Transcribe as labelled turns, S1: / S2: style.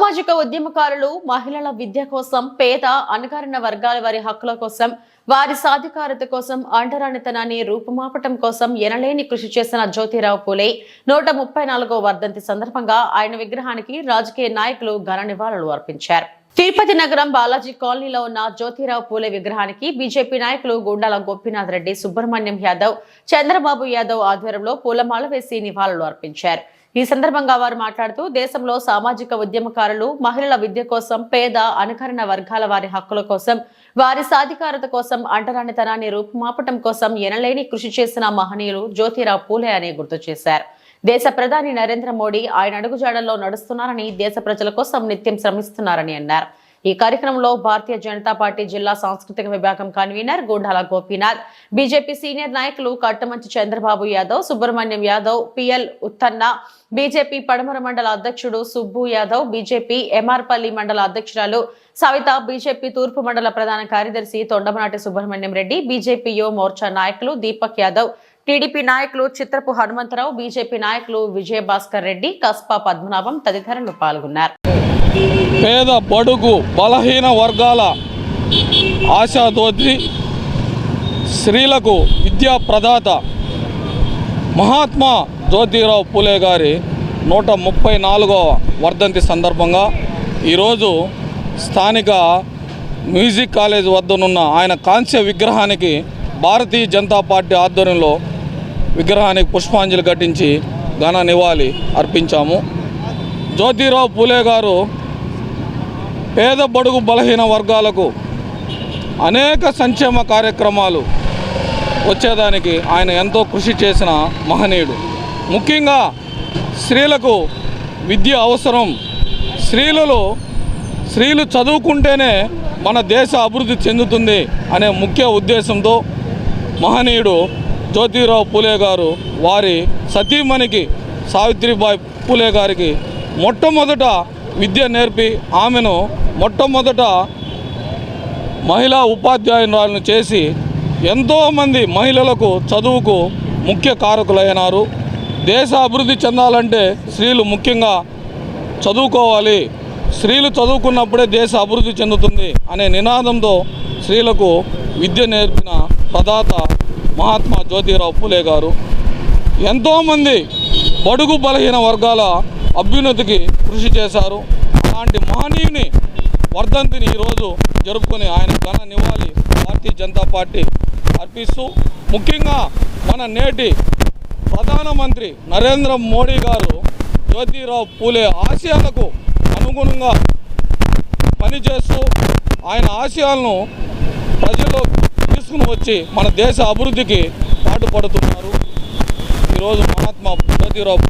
S1: సామాజిక ఉద్యమకారులు మహిళల విద్య కోసం, పేద అణగారిన వర్గాల వారి హక్కుల కోసం, వారి సాధికారత కోసం, అంటరానితనాన్ని రూపుమాపటం కోసం ఎనలేని కృషి చేసిన జ్యోతిరావు పూలే 134వ వర్ధంతి సందర్భంగా ఆయన విగ్రహానికి రాజకీయ నాయకులు ఘన నివాళులు అర్పించారు. తిరుపతి నగరం బాలాజీ కాలనీలో ఉన్న జ్యోతిరావు పూలే విగ్రహానికి బీజేపీ నాయకులు గుండాల గోపీనాథ్ రెడ్డి, సుబ్రహ్మణ్యం యాదవ్, చంద్రబాబు యాదవ్ ఆధ్వర్యంలో పూలమాల వేసి నివాళులు అర్పించారు. ఈ సందర్భంగా వారు మాట్లాడుతూ, దేశంలో సామాజిక ఉద్యమకారులు మహిళల విద్య కోసం, పేద అణగారిన వర్గాల వారి హక్కుల కోసం, వారి సాధికారత కోసం, అంటరానితనాన్ని రూపుమాపటం కోసం ఎనలేని కృషి చేసిన మహనీయులు జ్యోతిరావు పూలే అని గుర్తు చేశారు. దేశ ప్రధాని నరేంద్ర మోడీ ఆయన అడుగుజాడల్లో నడుస్తున్నారని, దేశ ప్రజల కోసం నిత్యం శ్రమిస్తున్నారని అన్నారు. ఈ కార్యక్రమంలో భారతీయ జనతా పార్టీ జిల్లా సాంస్కృతిక విభాగం convener Gundala Gopinath, BJP senior నాయకులు కట్టమంచి చంద్రబాబు యాదవ్, సుబ్రహ్మణ్యం యాదవ్, పిఎల్ ఉత్తన్న, బీజేపీ పడమర మండల అధ్యక్షుడు సుబ్బు యాదవ్, బీజేపీ ఎంఆర్పల్లి మండల అధ్యక్షురాలు సవిత, బీజేపీ తూర్పు మండల ప్రధాన కార్యదర్శి తొండమనాటి సుబ్రహ్మణ్యం రెడ్డి, బీజేపీ యువ మోర్చా నాయకులు దీపక్ యాదవ్, టీడీపీ నాయకులు చిత్రపు హనుమంతరావు, బీజేపీ నాయకులు విజయభాస్కర్ రెడ్డి, కస్పా పద్మనాభం తదితరులు పాల్గొన్నారు.
S2: పేద బడుగు బలహీన వర్గాల ఆశాజ్యోతి, స్త్రీలకు విద్యా ప్రదాత మహాత్మా జ్యోతిరావు పూలే గారి 134వ వర్ధంతి సందర్భంగా ఈరోజు స్థానిక మ్యూజిక్ కాలేజ్ వద్దనున్న ఆయన కాంస్య విగ్రహానికి భారతీయ జనతా పార్టీ ఆధ్వర్యంలో విగ్రహానికి పుష్పాంజలి ఘటించి ఘన నివాళి అర్పించాము. జ్యోతిరావు పూలే గారు పేద బడుగు బలహీన వర్గాలకు అనేక సంక్షేమ కార్యక్రమాలు వచ్చేదానికి ఆయన ఎంతో కృషి చేసిన మహనీయుడు. ముఖ్యంగా స్త్రీలకు విద్య అవసరం, స్త్రీలు చదువుకుంటేనే మన దేశ అభివృద్ధి చెందుతుంది అనే ముఖ్య ఉద్దేశంతో మహనీయుడు జ్యోతిరావు పూలే గారు వారి సతీమణికి సావిత్రిబాయి పూలే గారికి మొట్టమొదట విద్య నేర్పి ఆమెను మొట్టమొదట మహిళా ఉపాధ్యాయురాలను చేసి ఎంతోమంది మహిళలకు చదువుకు ముఖ్య కారకులైనారు. దేశ అభివృద్ధి చెందాలంటే స్త్రీలు ముఖ్యంగా చదువుకోవాలి, స్త్రీలు చదువుకున్నప్పుడే దేశ అభివృద్ధి చెందుతుంది అనే నినాదంతో స్త్రీలకు విద్య నేర్పిన ప్రదాత మహాత్మా జ్యోతిరావు పూలే గారు. ఎంతోమంది బడుగు బలహీన వర్గాల అభ్యున్నతికి కృషి చేశారు. అలాంటి మహనీయుని వర్ధంతిని ఈరోజు జరుపుకొని ఆయన ఘన నివాళి భారతీయ జనతా పార్టీ అర్పిస్తూ, ముఖ్యంగా మన నేటి ప్రధానమంత్రి నరేంద్ర మోడీ గారు జ్యోతిరావు పూలే ఆశయాలకు అనుగుణంగా పనిచేస్తూ ఆయన ఆశయాలను ప్రజల్లో తీసుకుని వచ్చి మన దేశ అభివృద్ధికి పాటుపడుతున్నారు. ఈరోజు మహాత్మా జ్యోతిరావు